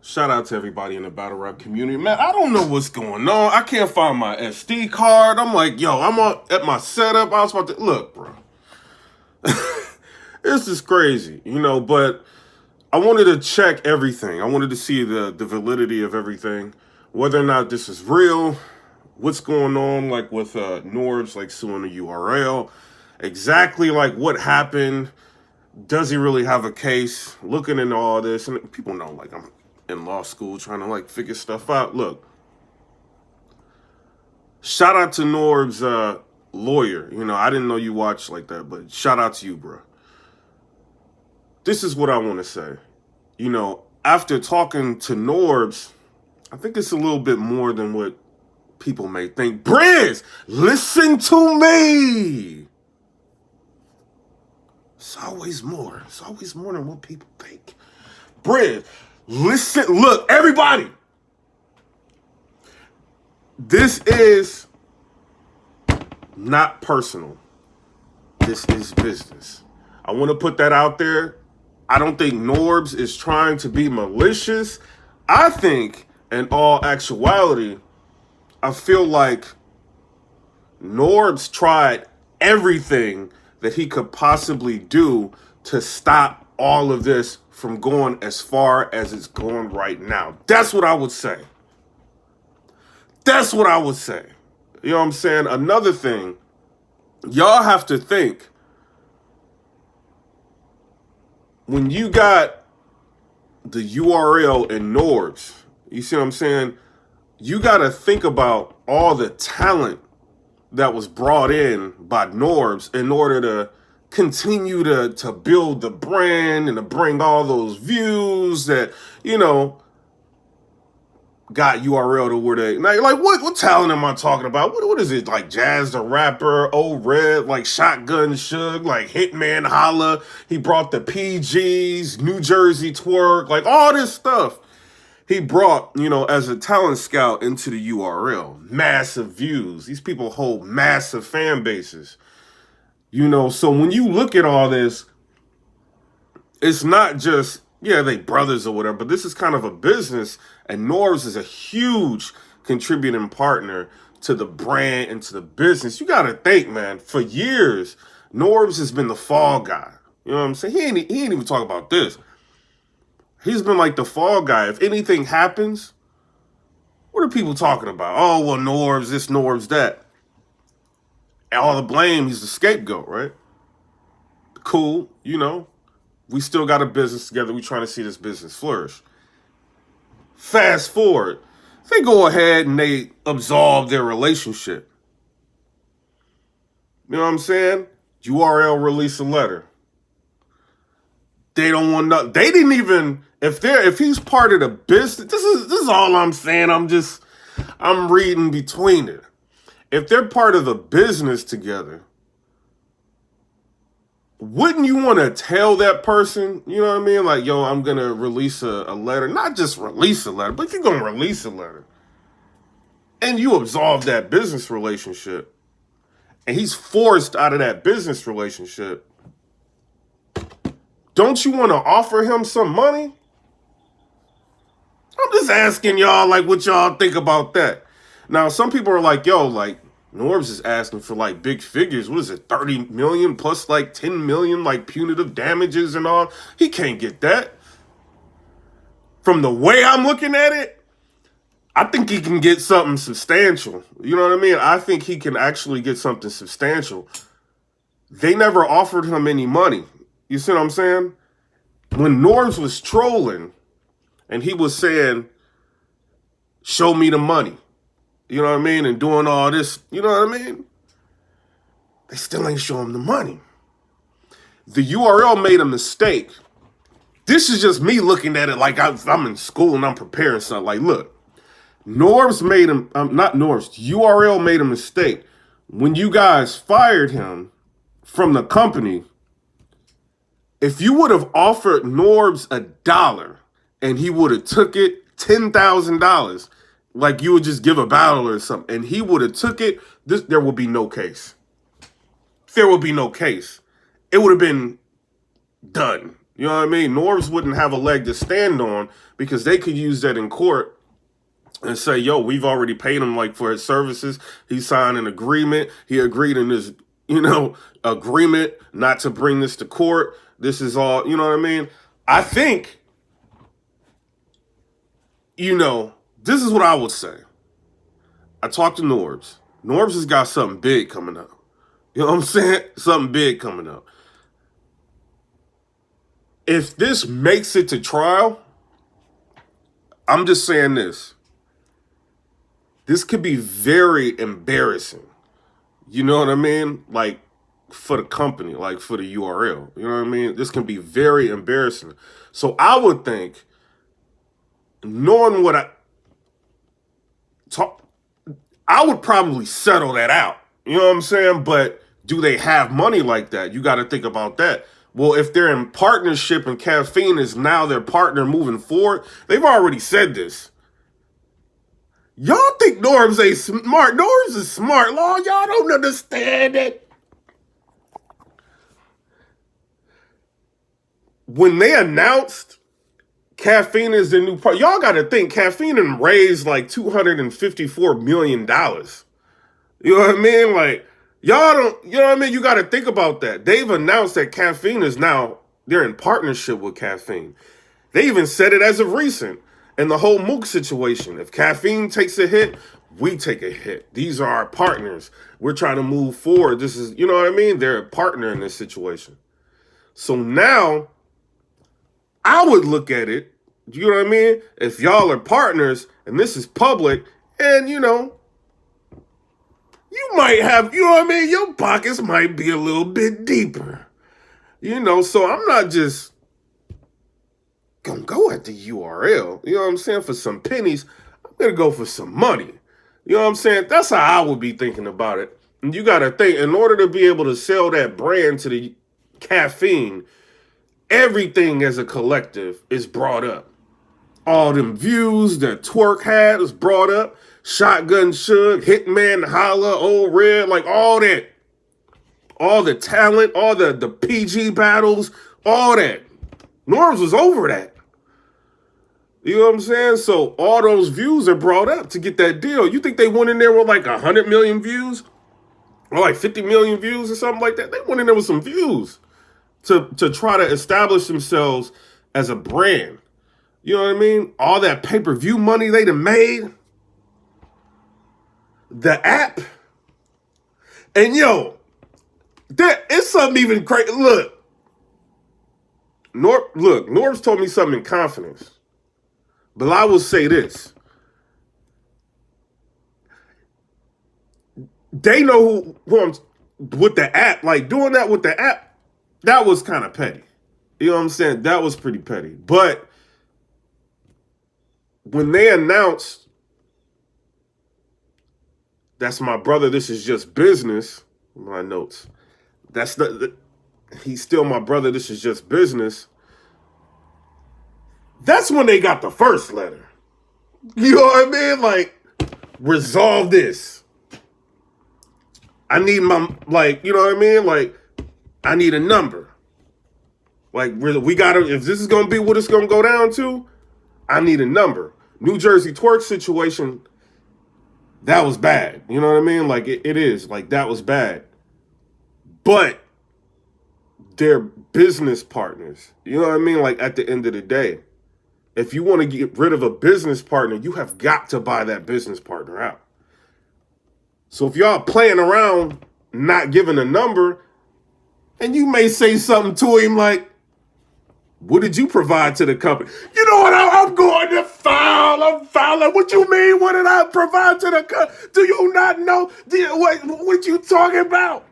Shout out to everybody in the battle rap community. Man, I don't know what's going on. I can't find my SD card. I'm like, yo, at my setup. I was about to look, bro. This is crazy, but I wanted to check everything. I wanted to see the validity of everything, whether or not this is real, what's going on, like with Norbs, like suing the URL, exactly like what happened. Does he really have a case? Looking into all this, and people know, like, I'm in law school trying to like figure stuff out. Look, shout out to Norb's lawyer. I didn't know you watched like that, but shout out to you, bro. This is what I want to say. After talking to Norbs, I think it's a little bit more than what people may think. BRIZZ, listen to me. It's always more. It's always more than what people think. BRIZZ, listen. Look, everybody. This is not personal. This is business. I want to put that out there. I don't think Norbs is trying to be malicious. I think, in all actuality, I feel like Norbs tried everything that he could possibly do to stop all of this from going as far as it's going right now. That's what I would say. That's what I would say. You know what I'm saying? Another thing, y'all have to think, when you got the URL and Norbs, you see what I'm saying? You got to think about all the talent that was brought in by Norbs in order to continue to build the brand and to bring all those views that, got URL to where they like what talent am I talking about? What is it, like Jazz the Rapper, Old Red, like Shotgun Suge, like Hitman Holla? He brought the PGs, New Jersey Twerk, like all this stuff. He brought, as a talent scout into the URL. Massive views. These people hold massive fan bases. So when you look at all this, it's not just, yeah, they brothers or whatever, but this is kind of a business, and Norbs is a huge contributing partner to the brand and to the business. You got to think, man, for years, Norbs has been the fall guy. You know what I'm saying? He ain't even talk about this. He's been like the fall guy. If anything happens, what are people talking about? Oh, well, Norbs this, Norbs that. And all the blame, he's the scapegoat, right? Cool, we still got a business together. We trying to see this business flourish. Fast forward, they go ahead and they absolve their relationship. You know what I'm saying? URL release a letter. They don't want nothing. They didn't even, if he's part of the business, this is all I'm saying. I'm reading between it. If they're part of the business together, wouldn't you want to tell that person, you know what I mean? Like, yo, I'm going to release a letter. Not just release a letter, but if you're going to release a letter and you absolve that business relationship and he's forced out of that business relationship, don't you want to offer him some money? I'm just asking y'all, like, what y'all think about that. Now, some people are like, yo, like, Norbs is asking for like big figures. What is it, 30 million plus like 10 million, like punitive damages and all? He can't get that. From the way I'm looking at it, I think he can get something substantial. You know what I mean? I think he can actually get something substantial. They never offered him any money. You see what I'm saying? When Norbs was trolling and he was saying, show me the money, you know what I mean? And doing all this, you know what I mean? They still ain't showing him the money. The URL made a mistake. This is just me looking at it like I'm in school and I'm preparing something. Like, look, Norbs made him, not Norbs, URL made a mistake. When you guys fired him from the company, if you would have offered Norbs $1 and he would have took it, $10,000, like you would just give a battle or something, and he would have took it, there would be no case. There would be no case. It would have been done. You know what I mean? Norbes wouldn't have a leg to stand on because they could use that in court and say, yo, we've already paid him like for his services. He signed an agreement. He agreed in his, agreement not to bring this to court. This is all, you know what I mean? I think, this is what I would say. I talked to Norbes. Norbes has got something big coming up. You know what I'm saying? Something big coming up. If this makes it to trial, I'm just saying this. This could be very embarrassing. You know what I mean? Like, for the company, like for the URL. You know what I mean? This can be very embarrassing. So I would think, knowing what I would probably settle that out. You know what I'm saying? But do they have money like that? You got to think about that. Well, if they're in partnership and Caffeine is now their partner moving forward, they've already said this. Y'all think Norbes ain't smart. Norbes is smart. Lord, y'all don't understand it. When they announced Caffeine is the new part, y'all got to think Caffeine raised like $254 million. You know what I mean? Like, y'all don't, you know what I mean? You got to think about that. They've announced that Caffeine is now, they're in partnership with Caffeine. They even said it as of recent. And the whole Mook situation. If Caffeine takes a hit, we take a hit. These are our partners. We're trying to move forward. This is, you know what I mean? They're a partner in this situation. So now, I would look at it, you know what I mean? If y'all are partners, and this is public, and, you might have, you know what I mean? Your pockets might be a little bit deeper. So I'm not just gonna go at the URL. You know what I'm saying? For some pennies, I'm gonna go for some money. You know what I'm saying? That's how I would be thinking about it. And you gotta think, in order to be able to sell that brand to the Caffeine, everything as a collective is brought up. All them views that Twerk had is brought up. Shotgun Suge, Hitman Holla, Old Red, like all that. All the talent, all the PG battles, all that. Norbes was over that. You know what I'm saying? So all those views are brought up to get that deal. You think they went in there with like 100 million views? Or like 50 million views or something like that? They went in there with some views to try to establish themselves as a brand. You know what I mean? All that pay-per-view money they done made. The app. And it's something even crazy. Look. Norbes told me something in confidence. But I will say this. They know who I'm with the app. Like, doing that with the app, that was kind of petty. You know what I'm saying? That was pretty petty. But when they announced, that's my brother, this is just business, my notes. He's still my brother, this is just business. That's when they got the first letter. You know what I mean? Like, resolve this. I need my, like, you know what I mean? Like, I need a number. Like, we gotta, if this is gonna be what it's gonna go down to, I need a number. New Jersey Twerk situation, that was bad. You know what I mean? Like, it is. Like, that was bad. But they're business partners. You know what I mean? Like, at the end of the day, if you want to get rid of a business partner, you have got to buy that business partner out. So if y'all playing around, not giving a number, and you may say something to him like, what did you provide to the company? You know what? I'm going to file. I'm filing. What you mean? What did I provide to the company? Do you not know? What you talking about?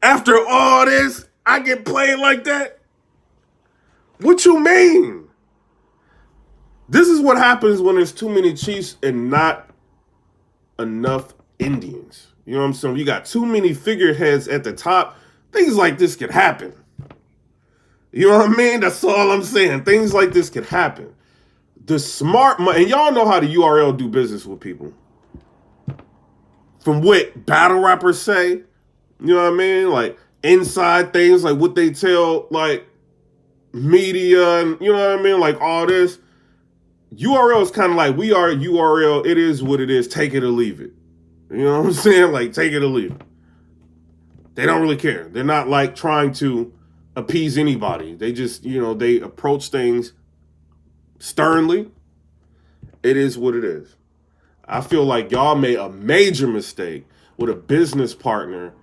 After all this, I get played like that? What you mean? This is what happens when there's too many chiefs and not enough Indians. You know what I'm saying? You got too many figureheads at the top. Things like this could happen. You know what I mean? That's all I'm saying. Things like this could happen. The smart money, and y'all know how the URL do business with people. From what battle rappers say, You know what I mean? Like inside things, like what they tell like media and you know what I mean? Like all this. URL is kind of like we are URL. It is what it is. Take it or leave it. You know what I'm saying? Like take it or leave it. They don't really care. They're not like trying to appease anybody. They just, you know, they approach things sternly. It is what it is. I feel like y'all made a major mistake with a business partner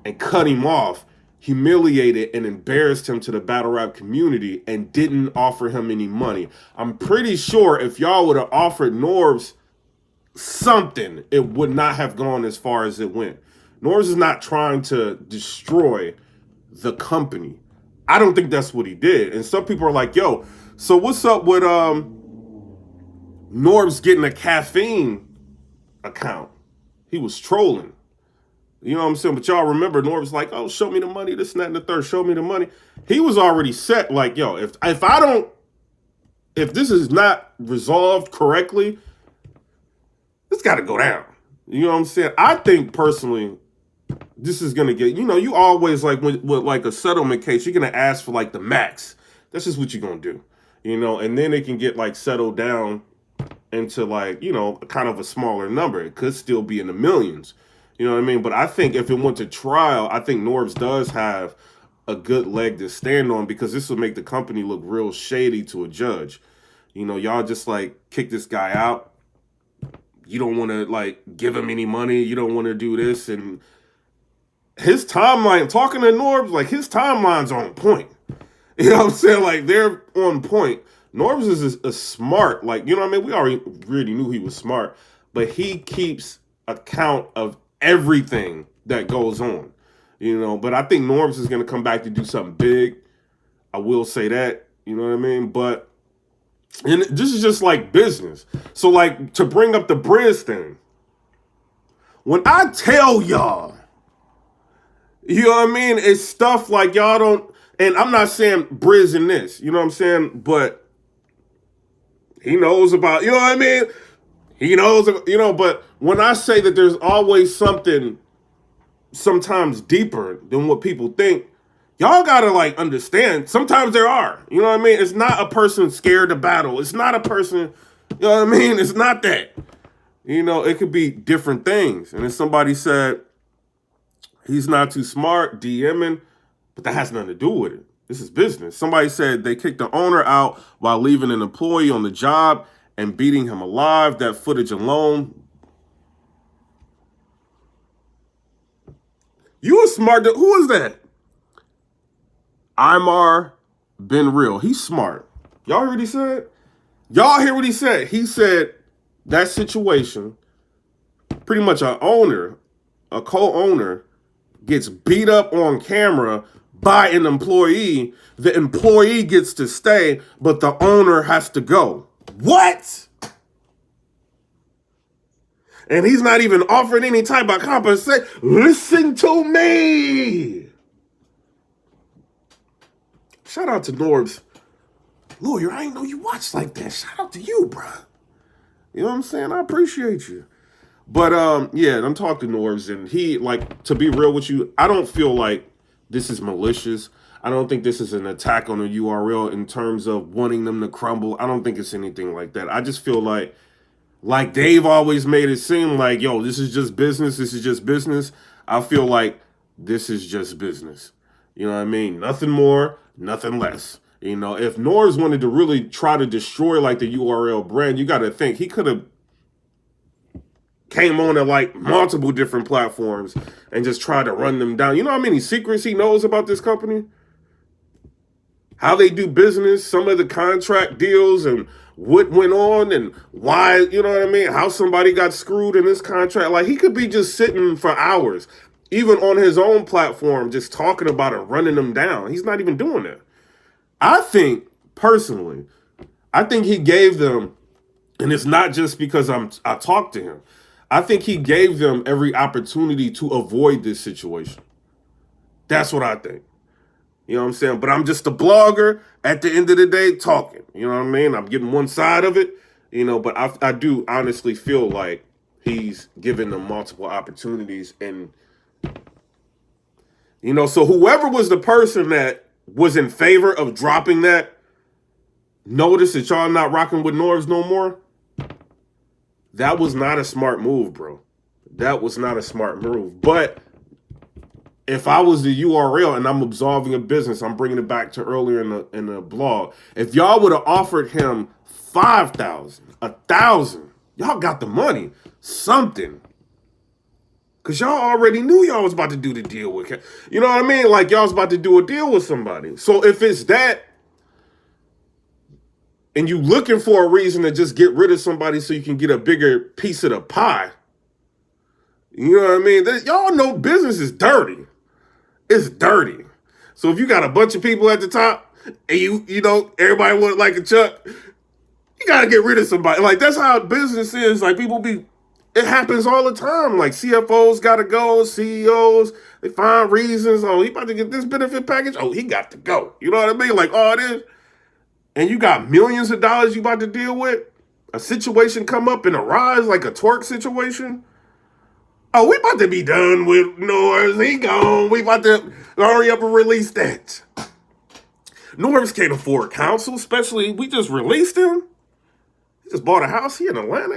and cut him off, humiliated and embarrassed him to the battle rap community and didn't offer him any money. I'm pretty sure if y'all would have offered Norbes something, it would not have gone as far as it went. Norbes is not trying to destroy the company. I don't think that's what he did. And some people are like, yo, so what's up with Norbes getting a caffeine account? He was trolling. You know what I'm saying? But y'all remember Norbes like, oh, show me the money, this and that and the third, show me the money. He was already set like, yo, if this is not resolved correctly, it's got to go down. You know what I'm saying? I think personally, this is going to get, you know, you always like with like a settlement case, you're going to ask for like the max. That's just what you're going to do, you know, and then it can get like settled down into like, you know, kind of a smaller number. It could still be in the millions, you know what I mean? But I think if it went to trial, I think Norbes does have a good leg to stand on because this will make the company look real shady to a judge. You know, y'all just like kick this guy out. You don't want to like give him any money. You don't want to do this. And his timeline, talking to Norbes, like his timeline's on point. You know what I'm saying? Like they're on point. Norbes is a smart, like, you know what I mean? We already knew he was smart, but he keeps account of everything that goes on, you know? But I think Norbes is going to come back to do something big. I will say that, you know what I mean? But, and this is just like business. So like to bring up the BRIZZ thing, when I tell y'all, you know what I mean? It's stuff like y'all don't, and I'm not saying BRIZZ in this, you know what I'm saying? But he knows about, you know what I mean? He knows, you know, but when I say that there's always something sometimes deeper than what people think, y'all gotta like understand, sometimes there are, you know what I mean? It's not a person scared to battle. It's not a person, you know what I mean? It's not that. You know, it could be different things. And if somebody said, he's not too smart, DMing, but that has nothing to do with it. This is business. Somebody said they kicked the owner out while leaving an employee on the job and beating him alive. That footage alone. You a smart dude. Who is that? Imar Ben Real. He's smart. Y'all hear what he said? Y'all hear what he said? He said that situation, pretty much a co-owner, gets beat up on camera by an employee. The employee gets to stay, but the owner has to go. What? And he's not even offered any type of compensation. Listen to me. Shout out to Norbes. Lawyer, I didn't know you watched like that. Shout out to you, bro. You know what I'm saying? I appreciate you. But yeah, I'm talking to Norbes, and he, like, to be real with you, I don't feel like this is malicious. I don't think this is an attack on a URL in terms of wanting them to crumble. I don't think it's anything like that. I just feel like Dave always made it seem like, yo, this is just business. This is just business. I feel like this is just business. You know what I mean? Nothing more, nothing less. You know, if Norbes wanted to really try to destroy like the URL brand, you got to think he could have came on to like multiple different platforms and just tried to run them down. You know how many secrets he knows about this company? How they do business, some of the contract deals and what went on and why, you know what I mean? How somebody got screwed in this contract. Like he could be just sitting for hours, even on his own platform, just talking about it, running them down. He's not even doing that. I think, personally, I think he gave them, and it's not just because I talked to him, I think he gave them every opportunity to avoid this situation. That's what I think. You know what I'm saying? But I'm just a blogger at the end of the day talking. You know what I mean? I'm getting one side of it, you know, but I do honestly feel like he's given them multiple opportunities and You know, so whoever was the person that was in favor of dropping that, notice that y'all not rocking with Norbes no more. That was not a smart move, bro. That was not a smart move. But if I was the URL and I'm absolving a business, I'm bringing it back to earlier in the blog. If y'all would have offered him 5,000, 1,000, y'all got the money, something. Because y'all already knew y'all was about to do the deal with him. You know what I mean? Like, y'all was about to do a deal with somebody. So if it's that, and you looking for a reason to just get rid of somebody so you can get a bigger piece of the pie, you know what I mean? Y'all know business is dirty. It's dirty. So if you got a bunch of people at the top and you know, everybody want like a Chuck, you got to get rid of somebody. Like, that's how business is. Like, it happens all the time. Like, CFOs got to go, CEOs, they find reasons. Oh, he about to get this benefit package. Oh, he got to go. You know what I mean? Like, all this. And you got millions of dollars you about to deal with. A situation come up and arise, like a TORT situation. Oh, we about to be done with Norbes. He gone. We about to hurry up and release that. Norbes can't afford counsel, especially we just released him. He just bought a house here in Atlanta.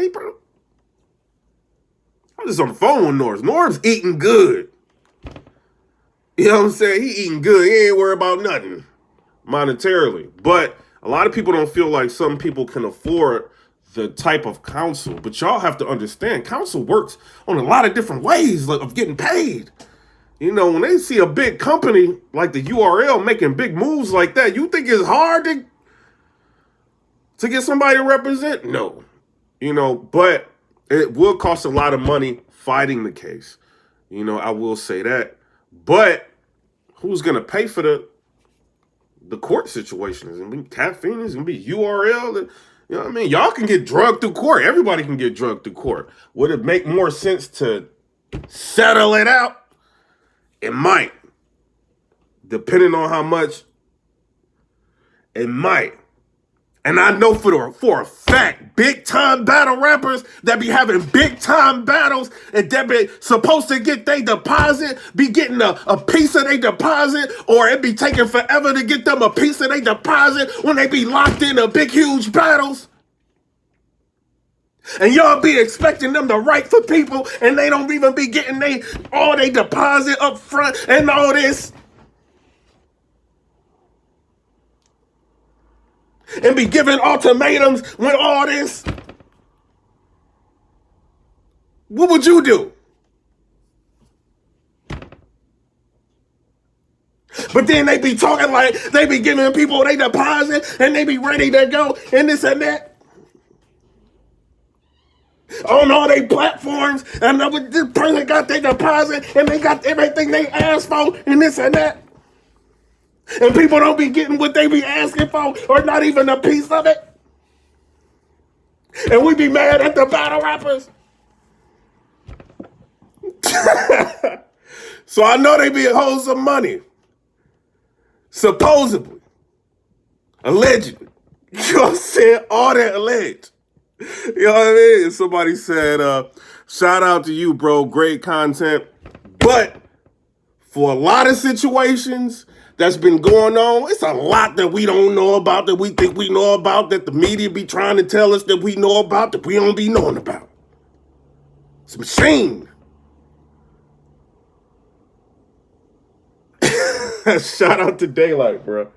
I'm just on the phone with Norbes. Norbes eating good. You know what I'm saying? He eating good. He ain't worried about nothing monetarily. But a lot of people don't feel like some people can afford the type of counsel. But y'all have to understand, counsel works on a lot of different ways of getting paid. You know, when they see a big company like the URL making big moves like that, you think it's hard to get somebody to represent? No. You know, but it will cost a lot of money fighting the case. You know, I will say that. But who's going to pay for the court situation? It's going to be caffeine. It's going to be URL. You know what I mean? Y'all can get drugged through court. Everybody can get drugged through court. Would it make more sense to settle it out? It might. Depending on how much, it might. And I know for a fact, big-time battle rappers that be having big-time battles and that be supposed to get their deposit, be getting a piece of their deposit, or it be taking forever to get them a piece of their deposit when they be locked into big, huge battles. And y'all be expecting them to write for people, and they don't even be getting all their deposit up front and all this. And be giving ultimatums with all this. What would you do? But then they be talking like they be giving people their deposit and they be ready to go and this and that. On all their platforms, and this person got their deposit and they got everything they asked for and this and that. And people don't be getting what they be asking for or not even a piece of it. And we be mad at the battle rappers. So I know they be holding some money. Supposedly. Allegedly. You know what I'm saying? All that alleged. You know what I mean? Somebody said, shout out to you, bro. Great content. But for a lot of situations that's been going on, it's a lot that we don't know about, that we think we know about, that the media be trying to tell us that we know about, that we don't be knowing about. It's a machine. Shout out to Daylight, bro.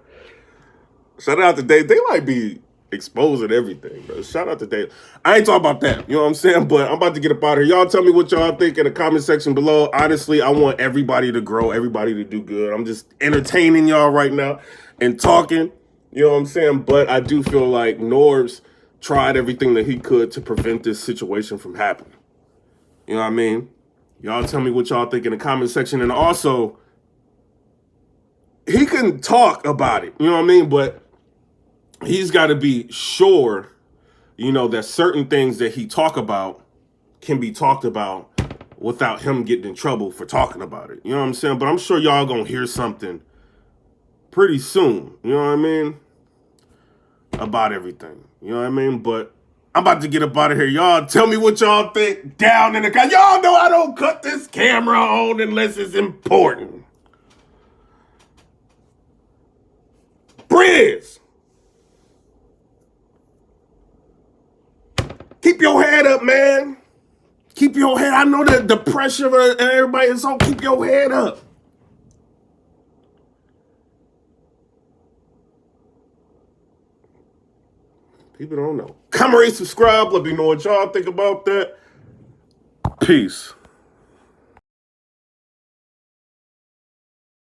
Shout out to Daylight be exposing everything, bro. Shout out to Daylight. I ain't talking about that, you know what I'm saying? But I'm about to get up out of here. Y'all tell me what y'all think in the comment section below. Honestly, I want everybody to grow, everybody to do good. I'm just entertaining y'all right now and talking, you know what I'm saying? But I do feel like Norbes tried everything that he could to prevent this situation from happening. You know what I mean? Y'all tell me what y'all think in the comment section. And also, he can talk about it, you know what I mean? But he's got to be sure, you know, that certain things that he talk about can be talked about without him getting in trouble for talking about it. You know what I'm saying? But I'm sure y'all gonna hear something pretty soon, you know what I mean, about everything. You know what I mean? But I'm about to get up out of here. Y'all tell me what y'all think down in the comments. Y'all know I don't cut this camera on unless it's important. BRIZZ. Keep your head up, man. Keep your head. I know that the pressure of everybody is on. Keep your head up. People don't know. Comment, rate, subscribe. Let me know what y'all think about that. Peace.